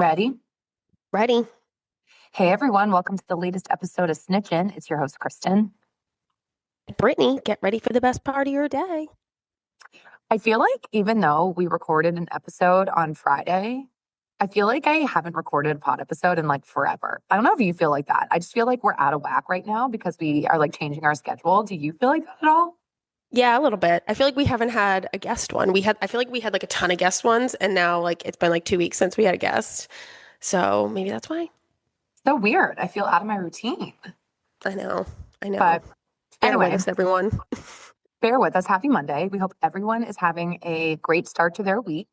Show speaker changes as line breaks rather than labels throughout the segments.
Ready?
Ready.
Hey everyone, welcome to the latest episode of Snitchin'. It's your host, Kristen.
Brittany, get ready for the best part of your day.
I feel like even though we recorded an episode on Friday, I feel like I haven't recorded a pod episode in like forever. I don't know if you feel like that. I just feel like we're out of whack right now because we are like changing our schedule. Do you feel like that at all?
Yeah, a little bit. I feel like we haven't had a guest one. I feel like we had like a ton of guest ones, and now like it's been like 2 weeks since we had a guest. So maybe that's why.
So weird. I feel out of my routine.
I know. I know.
But
Bear with
anyway,
us, everyone.
bear with us. Happy Monday. We hope everyone is having a great start to their week.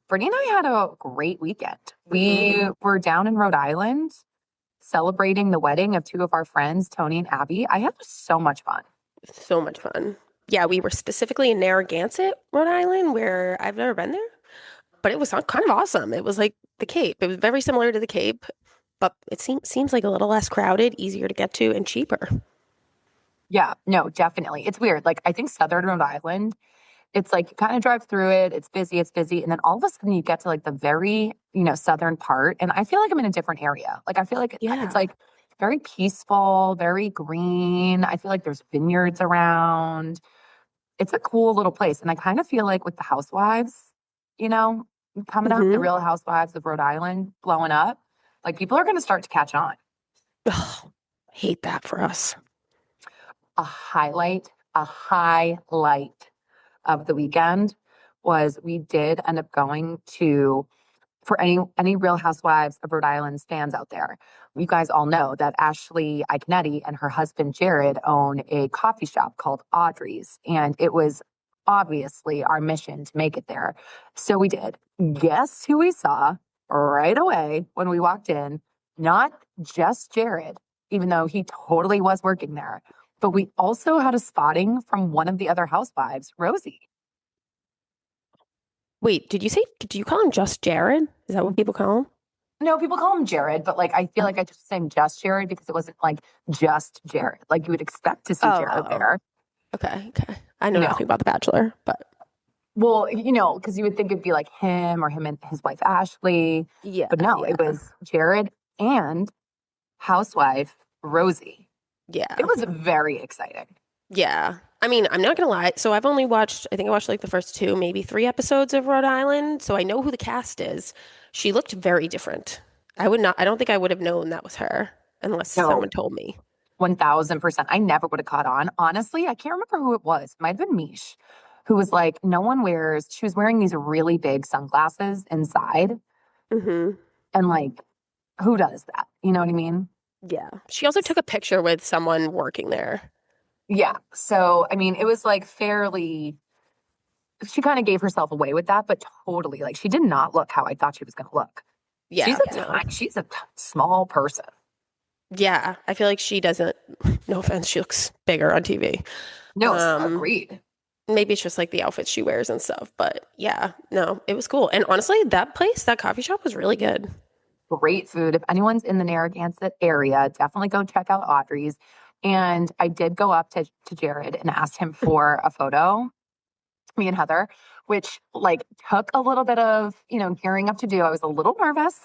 Brittany and I had a great weekend.
hmm
We were down in Rhode Island celebrating the wedding of two of our friends, Tony and Abby. I had so much fun.
So much fun. Yeah, we were specifically in Narragansett, Rhode Island, where I've never been there, but it was kind of awesome. It was like the Cape. It was very similar to the Cape, but it seems like a little less crowded, easier to get to, and cheaper.
Yeah, no, definitely. It's weird. Like, I think Southern Rhode Island, it's like you kind of drive through it, it's busy. And then all of a sudden you get to like the very, southern part. And I feel like I'm in a different area. Like, I feel like it's
Yeah.
like very peaceful, very green. I feel like there's vineyards around. It's a cool little place. And I kind of feel like with the housewives, you know, coming up, the
hmm
real housewives of Rhode Island blowing up, like people are going to start to catch on.
Ugh, hate that for us.
A highlight of the weekend was we did end up going to for any Real Housewives of Rhode Island fans out there. You guys all know that Ashley Iconetti and her husband Jared own a coffee shop called Audrey's, and it was obviously our mission to make it there. So we did. Guess who we saw right away when we walked in? Not just Jared, even though he totally was working there, but we also had a spotting from one of the other housewives, Rosie.
Wait, did you call him just Jared? Is that what people call him?
No, people call him Jared, but like I feel
Oh,
like I just saying just Jared because it wasn't like just Jared. Like you would expect to see Jared
oh,
there.
okay, okay. I know
You know,
nothing about The Bachelor, but
well, because you would think it'd be like him or him and his wife Ashley,
yeah,
but no, it
yeah,
was Jared and housewife Rosie. It
yeah,
was very exciting.
yeah. I mean, I'm not gonna lie. So I think I watched like the first two, maybe three episodes of Rhode Island. So I know who the cast is. She looked very different. I don't think I would have known that was her unless
No,
someone told me.
1000%. I never would have caught on. Honestly, I can't remember who it was. It might have been Mish, who was like, no one wears, she was wearing these really big sunglasses inside.
hmm
And like, who does that? You know what I mean?
Yeah. She also took a picture with someone working there.
Yeah. So, I mean, it was like fairly, she kind of gave herself away with that, but totally, like, she did not look how I thought she was going to look.
Yeah, no.
She's a small person.
Yeah, I feel like she doesn't, no offense, she looks bigger on TV.
No,
Um,
agreed.
Maybe it's just like the outfits she wears and stuff, but yeah, no, it was cool. And honestly, that coffee shop was really good.
Great food. If anyone's in the Narragansett area, definitely go check out Audrey's. And I did go up to Jared and asked him for a photo, me and Heather, which like took a little bit of, gearing up to do. I was a little nervous.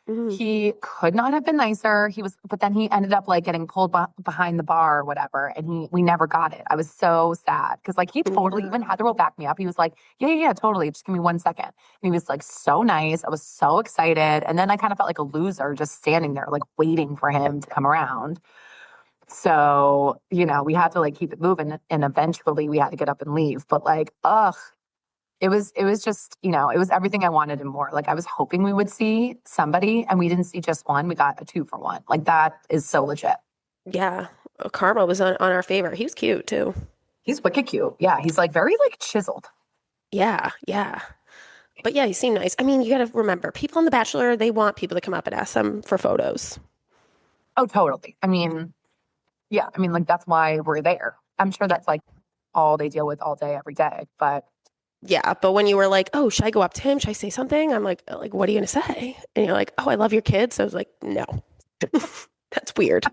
Mhm.
He could not have been nicer. But then he ended up like getting pulled behind the bar or whatever, and we never got it. I was so sad because like he totally,
Yeah.
even Heather will back me up. He was like, yeah, totally. Just give me 1 second. And he was like so nice. I was so excited, and then I kind of felt like a loser just standing there like waiting for him to come around. So we had to like keep it moving, and eventually we had to get up and leave. But like, ugh, it was just, it was everything I wanted and more. Like I was hoping we would see somebody and we didn't see just one. We got a 2 for 1. Like that is so legit.
Yeah. Karma was on our favor. He was cute too.
He's wicked cute. Yeah, he's like very like chiseled.
Yeah, yeah. But yeah, he seemed nice. I mean, you got to remember, people on The Bachelor, they want people to come up and ask them for photos.
Oh, totally. I mean, yeah, I mean like that's why we're there. I'm sure
Yeah.
that's like all they deal with all day every day. But
Yeah, but when you were like, "Oh, should I go up to him? Should I say something?" I'm like, "What are you gonna say?" And you're like, "Oh, I love your kids." I was like, "No, that's weird."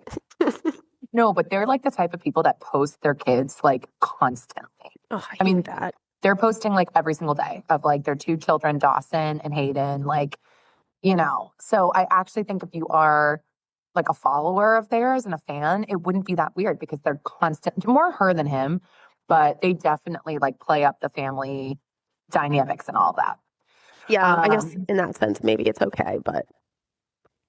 no, but they're like the type of people that post their kids like constantly.
Oh, I
I
hate
mean,
that.
they're posting like every single day of like their two children, Dawson and Hayden. Like So I actually think if you are like a follower of theirs and a fan, it wouldn't be that weird because they're constant, more her than him, but they definitely like play up the family dynamics and all that.
Yeah, I guess
Um,
in that sense, maybe it's okay, but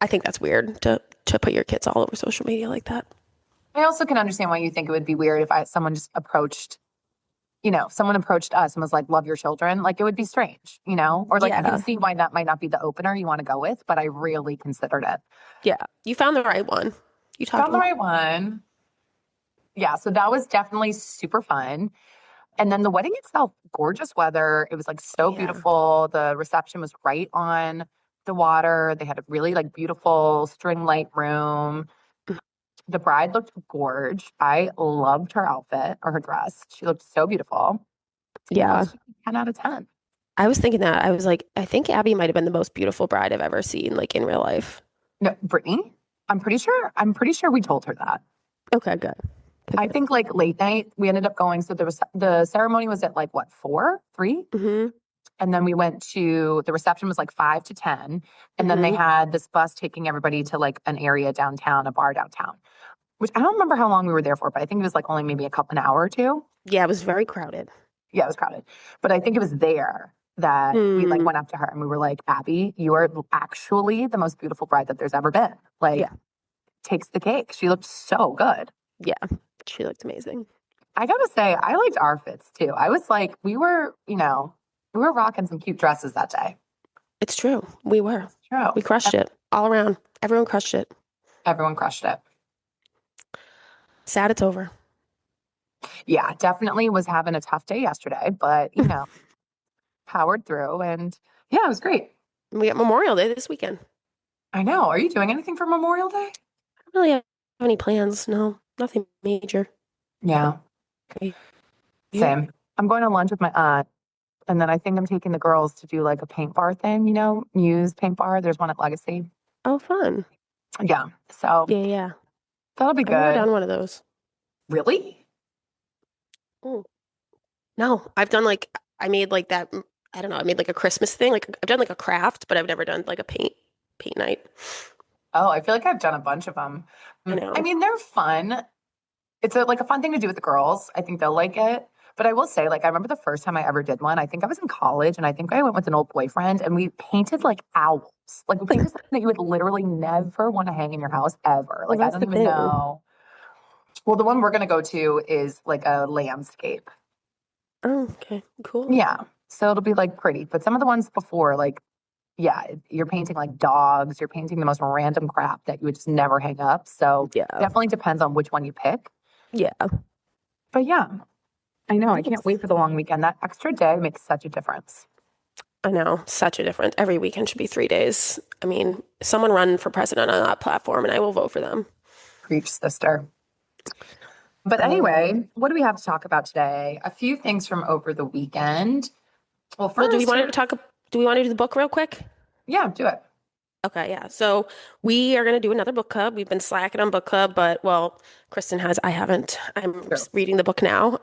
I think that's weird to put your kids all over social media like that.
I also can understand why you think it would be weird if someone just approached, someone approached us and was like, love your children. Like it would be strange, or like I can
Yeah,
see why that might not be the opener you want to go with, but I really considered it.
yeah. You found the right one. You talked
Found the
to him.
right one. Yeah, so that was definitely super fun. And then the wedding itself, gorgeous weather. It was like so
Yeah.
beautiful. The reception was right on the water. They had a really like beautiful string light room. The bride looked gorge. I loved her outfit or her dress. She looked so beautiful. Yeah, it
Yeah.
was just a 10 out of 10.
I was thinking that. I was like, I think Abby might have been the most beautiful bride I've ever seen, like in real life.
No, Brittany, I'm pretty sure we told her that.
Okay, good. Good,
I
good.
think like late night, we ended up going. So there was the ceremony was at like what, 4, 3?
Mm-hmm.
And then we went to the reception was like 5 to 10. And then they
Mm-hmm.
had this bus taking everybody to like an area downtown, a bar downtown, which I don't remember how long we were there for, but I think it was like only maybe an hour or two.
Yeah, it was very crowded.
Yeah, it was crowded. But I think it was there that we like
Mm,
went up to her and we were like, Abby, you are actually the most beautiful bride that there's ever been. Like,
yeah,
takes the cake. She looked so good.
yeah. She looked amazing.
I gotta say, I liked our fits too. I was like, we were rocking some cute dresses that day.
It's true. We were.
It's true.
We crushed it all around. Everyone crushed it.
Everyone crushed it.
Sad it's over.
Yeah, definitely was having a tough day yesterday, but powered through and yeah, it was great.
We got Memorial Day this weekend.
I know. Are you doing anything for Memorial Day?
I don't really have any plans. No, nothing major.
Yeah,
Okay. You?
same. I'm going to lunch with my aunt, and then I think I'm taking the girls to do like a paint bar thing, Muse paint bar. There's one at Legacy.
Oh, fun.
Yeah, so
Yeah, yeah.
that'll be
I've never
good.
done one of those.
Really?
Mm. No, I've done like I made like that. I don't know. I made like a Christmas thing. Like I've done like a craft, but I've never done like a paint night.
Oh, I feel like I've done a bunch of them.
I
I
know.
mean, they're fun. It's like a fun thing to do with the girls. I think they'll like it. But I will say, like, I remember the first time I ever did one. I think I was in college, and I think I went with an old boyfriend, and we painted like owls. Like, we painted something that you would literally never want to hang in your house ever.
Well,
Like, I
that's
don't
the
even
thing.
know. Well, the one we're gonna go to is like a landscape.
Oh, okay, cool.
Yeah, so it'll be like pretty. But some of the ones before, like, yeah, you're painting like dogs. You're painting the most random crap that you would just never hang up. So
Yeah,
definitely depends on which one you pick.
yeah.
But yeah, I know.
I
I
think
can't
it's.
wait for the long weekend. That extra day makes such a difference.
I know, such a difference. Every weekend should be 3 days. I mean, someone run for president on that platform, and I will vote for them.
Preach, sister. But
Um,
anyway, what do we have to talk about today? A few things from over the weekend. Well,
well, do we
first,
want to talk? Do we want to do the book real quick?
yeah, do it.
Okay, yeah. So we are going to do another book club. We've been slacking on book club, but well, Kristen has. I haven't. I'm
True.
reading the book now.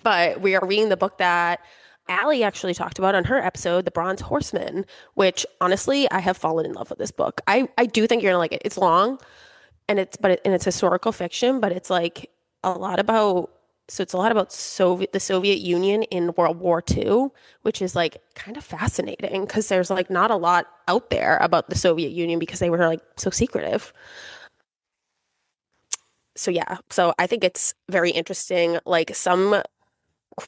But we are reading the book that Allie actually talked about on her episode, The Bronze Horseman, which honestly, I have fallen in love with this book. I do think you're gonna like it. It's long and it's historical fiction, but it's like a lot about it's a lot about the Soviet Union in World War II, which is like kind of fascinating because there's like not a lot out there about the Soviet Union because they were like so secretive. So yeah, so I think it's very interesting. Like some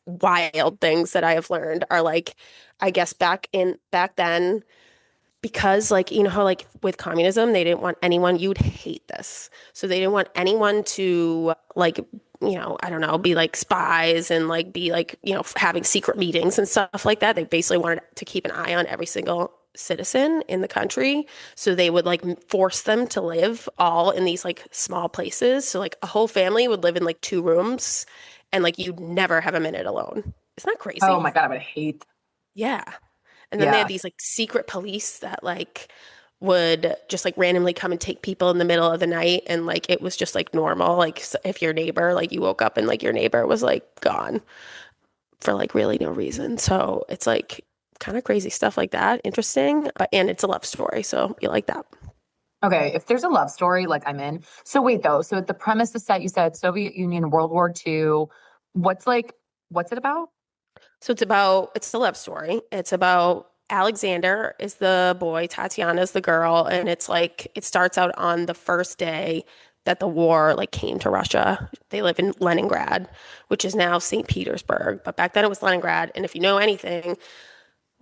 wild things that I have learned are like, I guess back then because like you know how like with communism they didn't want anyone you'd hate this so they didn't want anyone to like I don't know be like spies and like be like having secret meetings and stuff like that. They basically wanted to keep an eye on every single citizen in the country, so they would like force them to live all in these like small places, so like a whole family would live in like 2 rooms and like you'd never have a minute alone. Isn't that
Oh
crazy?
my God, I would hate.
Yeah. And then they had
Yeah.
these like secret police that like would just like randomly come and take people in the middle of the night and like it was just like normal. Like if your neighbor like you woke up and like your neighbor was like gone for like really no reason. So it's like kind of crazy stuff like that. Interesting, but and it's a love story, so you like that.
Okay, if there's a love story, like I'm in. So wait though, so the premise is set, you said Soviet Union, World War II. What's like, what's it about?
So it's a love story. It's about Alexander is the boy, Tatiana is the girl, and it's like it starts out on the first day that the war like came to Russia. They live in Leningrad, which is now St. Petersburg, but back then it was Leningrad. And if you know anything,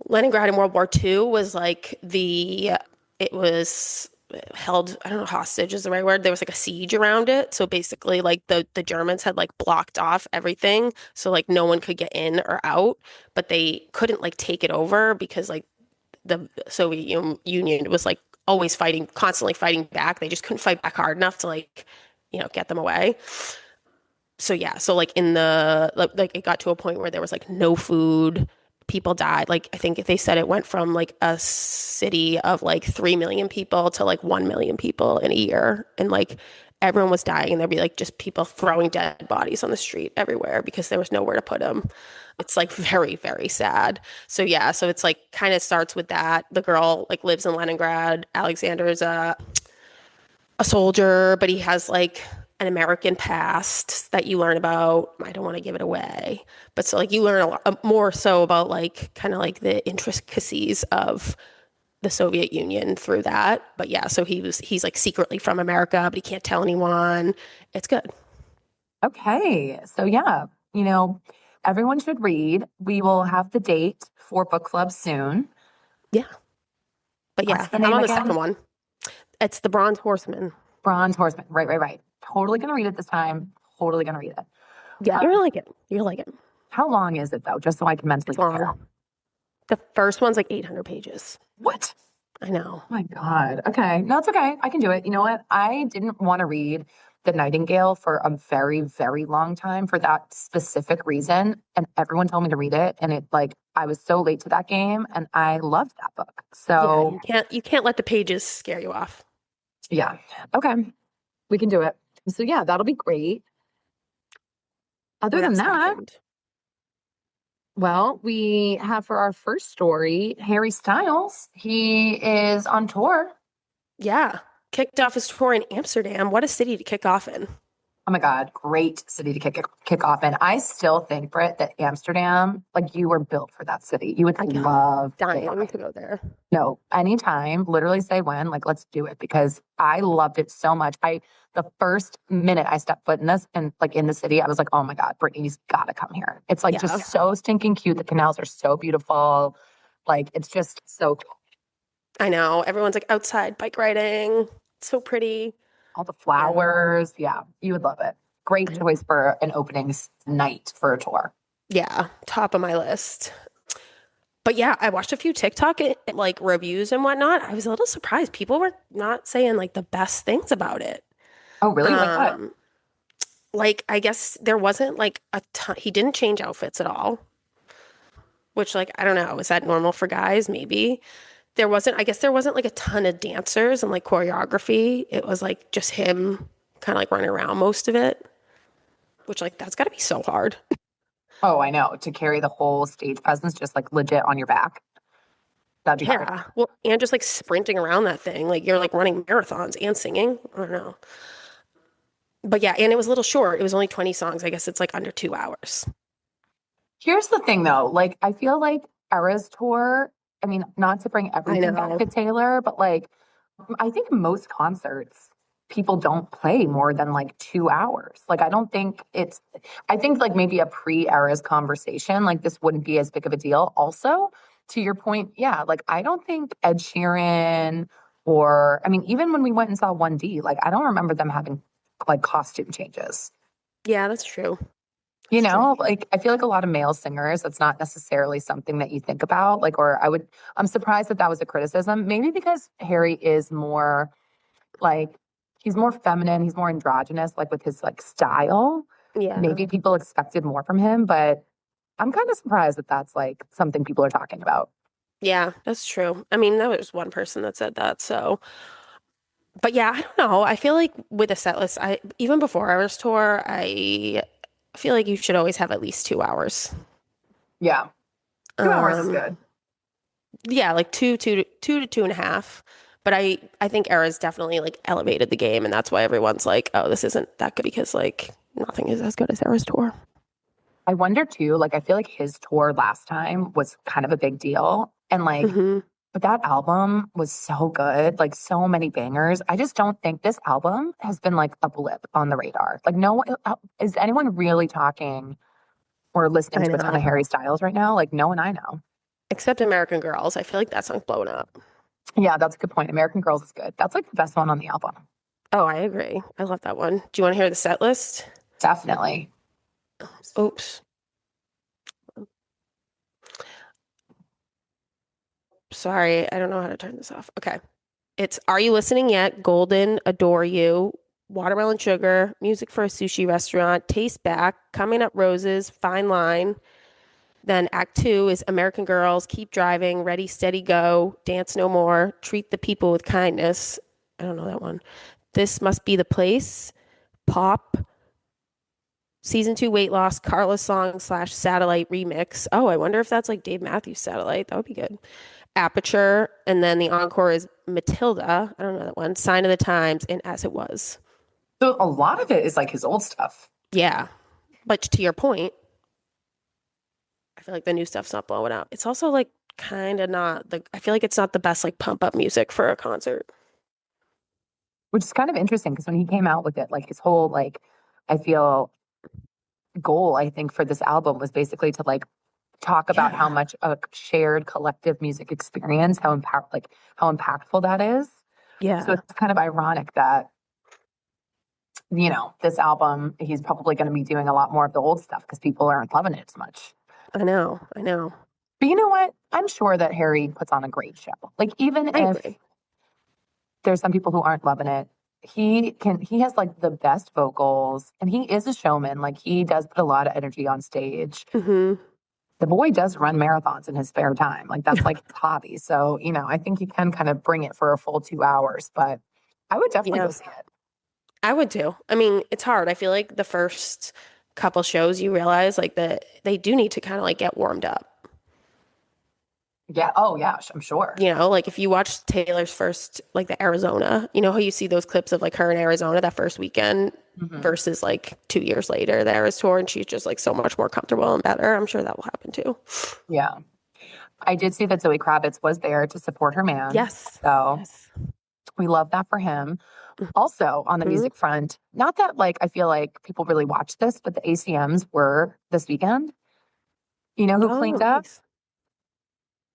Leningrad in World War II was like it was held, I don't know, hostage is the right word. There was like a siege around it. So basically, like the Germans had like blocked off everything. So like no one could get in or out, but they couldn't like take it over because like the Union was like always fighting, constantly fighting back. They just couldn't fight back hard enough to like, get them away. So yeah, so like in the like it got to a point where there was like no food. People died. Like I think they said it went from like a city of like 3 million people to like 1 million people in a year. And like everyone was dying and there'd be like just people throwing dead bodies on the street everywhere because there was nowhere to put them. It's like very, very sad. So yeah, so it's like kind of starts with that. The girl like lives in Leningrad. Alexander is a soldier, but he has like an American past that you learn about. I don't want to give it away, but so like you learn a lot more so about like kind of like the intricacies of the Soviet Union through that. But yeah, so he's like secretly from America, but he can't tell anyone. It's good.
Okay, so yeah, you know, everyone should read. We will have the date for book club soon.
Yeah. But
What's
yeah,
the
I'm
name
on the second
again?
one. It's The Bronze Horseman.
Bronze Horseman. Right, right, right. Totally gonna read it this time. Totally gonna read it.
Yeah,
Um,
you're gonna like it. You're gonna like it.
how long is it though? Just so I can mentally
It's
prepare.
long. The first one's like 800 pages.
What?
I know.
Oh my God. Okay. No, it's okay. I can do it. You know what? I didn't want to read The Nightingale for a very, very long time for that specific reason. And everyone told me to read it. And it like I was so late to that game and I loved that book.
Yeah,
So
you can't let the pages scare you off.
yeah. Okay. We can do it. So yeah, that'll be great. Other
What
than
else
that,
happened?
well, we have for our first story, Harry Styles. He is on tour.
Yeah. Kicked off his tour in Amsterdam. What a city to kick off in.
Oh my God, great city to kick off in. I still think, Britt, that Amsterdam, like you were built for that city. You would
I am
love it.
dying to go there.
No, anytime, literally say when, like let's do it because I loved it so much. The first minute I stepped foot in this and like in the city, I was like, oh my God, Brittany's gotta come here. It's like
Yeah,
just so stinking cute. The canals are so beautiful. Like it's just so cool.
I know. Everyone's like outside bike riding. It's so pretty.
All the
Yeah,
flowers. Yeah, you would love it. Great
I
choice
know.
for an openings night for a tour.
Yeah, top of my list. But yeah, I watched a few TikTok like reviews and whatnot. I was a little surprised. People were not saying like the best things about it.
Oh, really? Like what?
Um, like I guess there wasn't like a ton. He didn't change outfits at all, which like I don't know. Is that normal for guys? Maybe. I guess there wasn't like a ton of dancers and like choreography. It was like just him kind of like running around most of it, which like that's got to be so hard.
Oh, I know. To carry the whole stage presence just like legit on your back. That'd be hard.
Yeah. Well, and just like sprinting around that thing, like you're like running marathons and singing. I don't know. But yeah, and it was a little short. It was only 20 songs. I guess it's like under 2 hours.
Here's the thing though, like I feel like Eras tour, I mean, not to bring
I
everything back
know.
to Taylor, but like I think most concerts people don't play more than like 2 hours. Like I don't think it's I think like maybe a pre-Eras conversation, like this wouldn't be as big of a deal. Also, to your point, yeah, like I don't think Ed Sheeran or I mean, even when we went and saw 1D, like I don't remember them having like costume changes.
Yeah, that's true.
You
That's true.
know, like I feel like a lot of male singers, that's not necessarily something that you think about. Like, I'm surprised that that was a criticism. Maybe because Harry is more like, he's more feminine, he's more androgynous, like with his like style.
Yeah.
Maybe people expected more from him, but I'm kind of surprised that that's like something people are talking about.
Yeah, that's true. I mean, that was one person that said that. So, but yeah, I don't know. I feel like with a set list, I even before Eras tour, I feel like you should always have at least 2 hours.
Yeah, 2 hours is
Um,
good.
Yeah, like two to two and a half. But I think Era's definitely like elevated the game, and that's why everyone's like, oh, this isn't that good because like nothing is as good as Era's tour.
I wonder too, like I feel like his tour last time was kind of a big deal. And like
Hmm.
but that album was so good, like so many bangers. I just don't think this album has been like a blip on the radar. Like no one is anyone really talking or listening
I
to a ton
know.
of Harry Styles right now? Like no one I know.
Except American Girls. I feel like that song's blowing up.
Yeah, that's a good point. American Girls is good. That's like the best one on the album.
Oh, I agree. I love that one. Do you want to hear the set list?
Definitely.
Oops. Sorry, I don't know how to turn this off. Okay. It's Are You Listening Yet? Golden, Adore You, Watermelon Sugar, Music for a Sushi Restaurant, Taste Back, Coming Up Roses, Fine Line. Then Act Two is American Girls, Keep Driving, Ready, Steady, Go, Dance No More, Treat the People with Kindness. I don't know that one. This Must Be the Place, Pop, Season 2 Weight Loss, Carla's Song slash Satellite Remix. Oh, I wonder if that's like Dave Matthews Satellite. That would be good. Aperture, and then the encore is Matilda. I don't know that one. Sign of the Times and As It Was.
So a lot of it is like his old stuff.
Yeah. But to your point, I feel like the new stuff's not blowing up. It's also like kind of not the, I feel like it's not the best like pump up music for a concert.
Which is kind of interesting because when he came out with it, like his whole like I feel goal, I think, for this album was basically to like talk about how
Yeah.
much a shared collective music experience, how impactful that is. So
Yeah.
it's kind of ironic that, this album, he's probably going to be doing a lot more of the old stuff because people aren't loving it as much.
I know. I know.
But you know what? I'm sure that Harry puts on a great show. Like even
I
if
agree.
there's some people who aren't loving it, he has like the best vocals and he is a showman. Like he does put a lot of energy on stage.
Hmm.
The boy does run marathons in his spare time. Like that's like his hobby. So, I think he can kind of bring it for a full 2 hours, but I would definitely
Yeah.
go see it.
I would too. I mean, it's hard. I feel like the first couple shows you realize like that they do need to kind of like get warmed up.
Yeah. Oh, yeah. I'm sure.
Like if you watch Taylor's first, like the Arizona, you know how you see those clips of like her in Arizona that first weekend
Hmm.
versus like 2 years later, the Eras tour, and she's just like so much more comfortable and better. I'm sure that will happen too.
Yeah. I did see that Zoe Kravitz was there to support her man.
Yes.
So
Yes.
we love that for him. Also, on the
Mhm.
music front, not that like I feel like people really watch this, but the ACMs were this weekend. You know who cleaned
Oh,
up?
nice.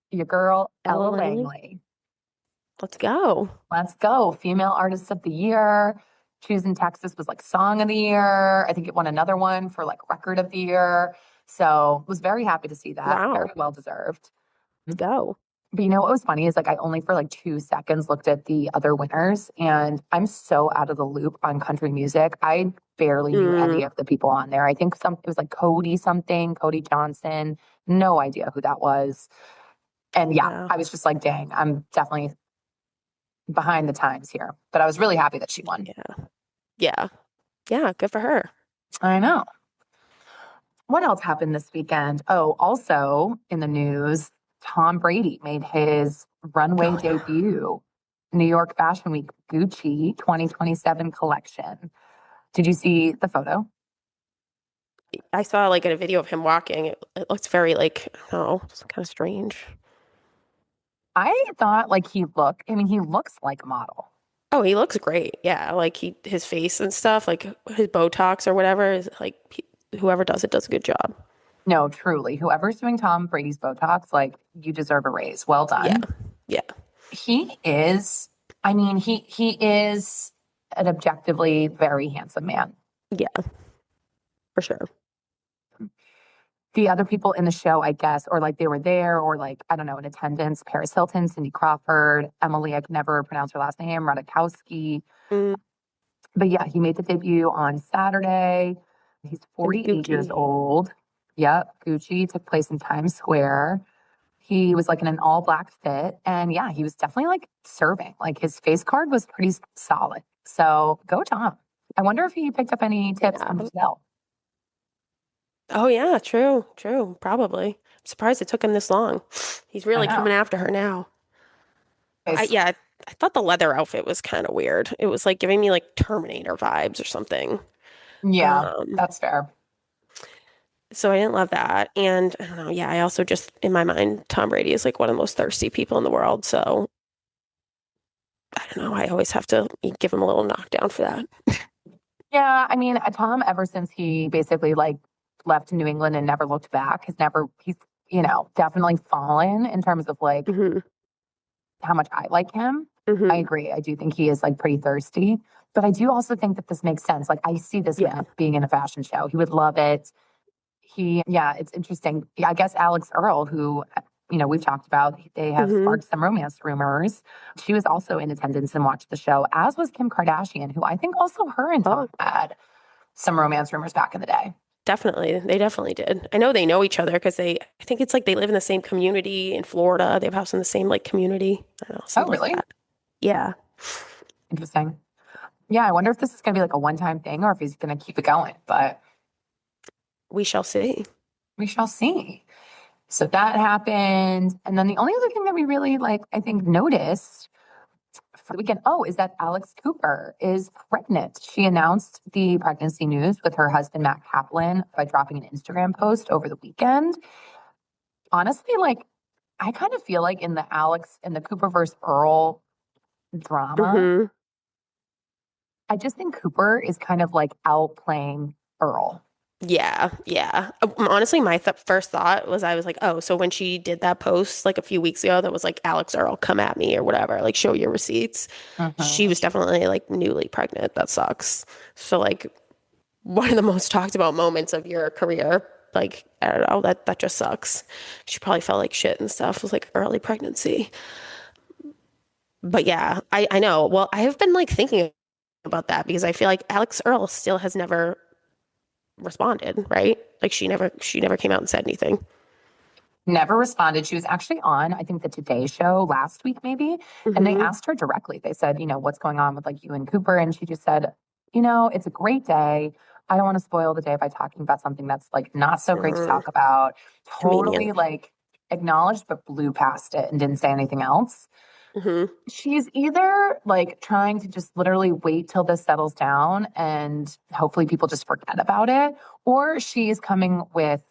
Your girl,
Ella
Ella
Langley.
Langley.
Let's go.
Let's go. Female Artist of the Year. Choosing Texas was like Song of the Year. I think it won another one for like Record of the Year. So was very happy to see that. Very
Wow.
well deserved.
Let's go.
But what was funny is like I only for like 2 seconds looked at the other winners and I'm so out of the loop on country music. I barely knew
Mm,
any of the people on there. I think it was like Cody something, Cody Johnson. No idea who that was. And yeah,
yeah.
I was just like, dang, I'm definitely behind the times here. But I was really happy that she won.
Yeah. Yeah. Yeah. Good for her.
I know. What else happened this weekend? Oh, also in the news, Tom Brady made his runway
Oh, yeah.
debut, New York Fashion Week Gucci 2027 collection. Did you see the photo?
I saw like in a video of him walking. It looks very like, oh, it's kind of strange.
I thought like he looks like a model.
Oh, he looks great. Yeah, like his face and stuff, like his Botox or whatever is like whoever does it does a good job.
No, truly. Whoever's doing Tom Brady's Botox, like you deserve a raise. Well
Yeah.
done.
Yeah.
He is, I mean, he is an objectively very handsome man.
Yeah, for sure.
The other people in the show, I guess, or like they were there, or like, I don't know, in attendance, Paris Hilton, Cindy Crawford, Emily, I can never pronounce her last name, Radikowski.
Mm,
But yeah, he made the debut on Saturday. He's
and
48 years
Gucci.
old. Yep. Gucci took place in Times Square. He was like in an all black fit. And yeah, he was definitely like serving. Like his face card was pretty solid. So go Tom. I wonder if he picked up any tips from
Yeah.
Giselle.
Oh yeah, true, true, probably. surprised it took him this long. He's
I
really coming
know.
after her now.
Guys,
Yeah, I thought the leather outfit was kind of weird. It was like giving me like Terminator vibes or something.
yeah,
Um,
that's fair.
so I didn't love that. And I don't know, yeah, I also just in my mind, Tom Brady is like one of the most thirsty people in the world. So I don't know, I always have to give him a little knockdown for that.
Yeah, I mean, Tom, ever since he basically like left New England and never looked back, he's, definitely fallen in terms of like
Hmm.
how much I like him. I
Hmm.
agree. I do think he is like pretty thirsty, but I do also think that this makes sense. Like, I see this
Yeah.
man being in a fashion show. He would love it. Yeah, it's interesting. Yeah, I guess Alex Earl, who, we've talked about, they have
Hmm.
sparked some romance rumors. She was also in attendance and watched the show, as was Kim Kardashian, who I think also her and Tom
Oh,
had some romance rumors back in the day.
definitely. They definitely did. I know they know each other because I think it's like they live in the same community in Florida. They have a house in the same like community. I don't know,
Oh,
something like
really?
that. Yeah.
Interesting. Yeah, I wonder if this is going to be like a one-time thing or if he's going to keep it going, but
We shall see.
we shall see. So that happened. And then the only other thing that we really like, I think, noticed for the weekend, is that Alex Cooper is pregnant. She announced the pregnancy news with her husband, Matt Kaplan, by dropping an Instagram post over the weekend. Honestly, like, I kind of feel like in the Alex and the Cooper versus Earl drama,
Hmm.
I just think Cooper is kind of like outplaying Earl.
Yeah, yeah. Honestly, my th first thought was I was like, oh, so when she did that post like a few weeks ago that was like Alex Earl, come at me or whatever, like show your receipts. She
Mhm.
was definitely like newly pregnant. That sucks. So like one of the most talked about moments of your career, like I don't know, that just sucks. She probably felt like shit and stuff. It was like early pregnancy. But yeah, I know. Well, I have been like thinking about that because I feel like Alex Earl still has never responded, right? Like she never came out and said anything.
Never responded. She was actually on, I think, the Today Show last week, maybe. And they
Hmm.
asked her directly. They said, what's going on with like you and Cooper? And she just said, it's a great day. I don't want to spoil the day by talking about something that's like not so great to
Mm,
talk about.
convenient.
Totally like acknowledged, but blew past it and didn't say anything else.
Hmm.
She's either like trying to just literally wait till this settles down and hopefully people just forget about it, or she's coming with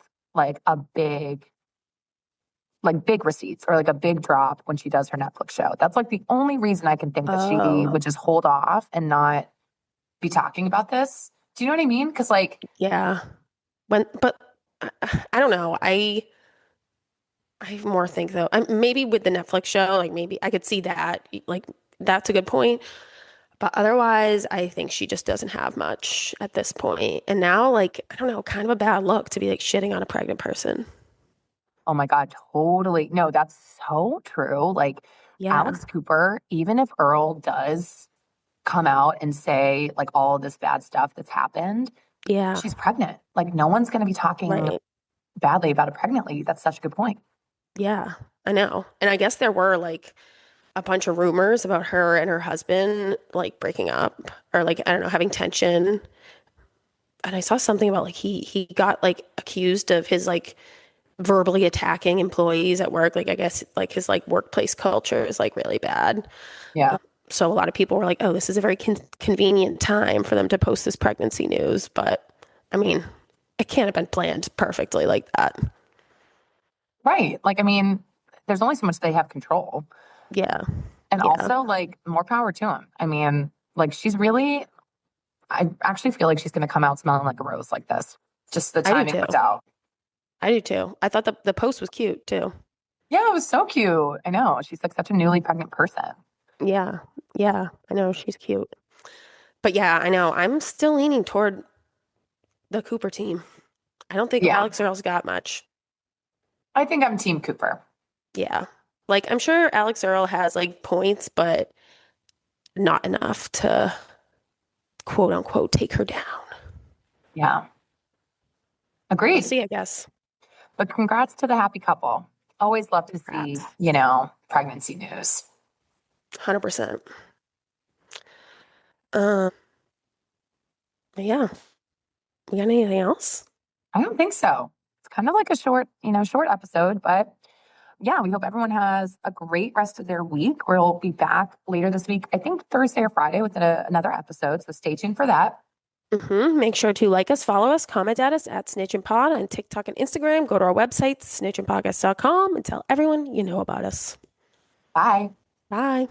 like big receipts or like a big drop when she does her Netflix show. That's like the only reason I can think that she
Oh,
would just hold off and not be talking about this. Do you know what I mean? Because like,
yeah. But I don't know. I more think though, maybe with the Netflix show, like maybe I could see that. Like that's a good point. But otherwise, I think she just doesn't have much at this point. And now, like, I don't know, kind of a bad look to be like shitting on a pregnant person.
oh my God, totally. No, that's so true. Like
Yeah.
Alex Cooper, even if Earl does come out and say like all of this bad stuff that's happened,
Yeah.
she's pregnant. Like no one's going to be talking
Right.
badly about a pregnant lady. That's such a good point.
Yeah. I know. And I guess there were like a bunch of rumors about her and her husband like breaking up or like I don't know having tension. And I saw something about like he got like accused of his like verbally attacking employees at work. Like I guess like his like workplace culture is like really bad.
Yeah.
So a lot of people were like, "Oh, this is a very convenient time for them to post this pregnancy news." But I mean, it can't have been planned perfectly like that.
Right. Like, I mean, there's only so much they have control.
Yeah,
And
yeah,
also, like, more power to him. I mean, like, I actually feel like she's going to come out smelling like a rose like this. Just the
I do
timing
too.
worked out.
I do too. I thought the post was cute too.
Yeah, it was so cute. I know. She's like such a newly pregnant person.
Yeah, yeah, I know she's cute. But yeah, I know. I'm still leaning toward the Cooper team. I don't think
Yeah.
Alex Earl's got much.
I think I'm Team Cooper.
Yeah. Like I'm sure Alex Earl has like points, but not enough to quote unquote take her down.
Yeah.
We'll
Agreed.
see, I guess.
But congrats to the happy couple. Always love to see,
Congrats.
pregnancy news.
100%. Um, yeah. We got anything else?
I don't think so. kind of like a short episode, but yeah, we hope everyone has a great rest of their week. We'll be back later this week, I think Thursday or Friday with another episode. So stay tuned for that.
Make sure to like us, follow us, comment at us at snitchinpod on TikTok and Instagram. Go to our website, snitchinpodcast.com, and tell everyone you know about us.
Bye.
Bye.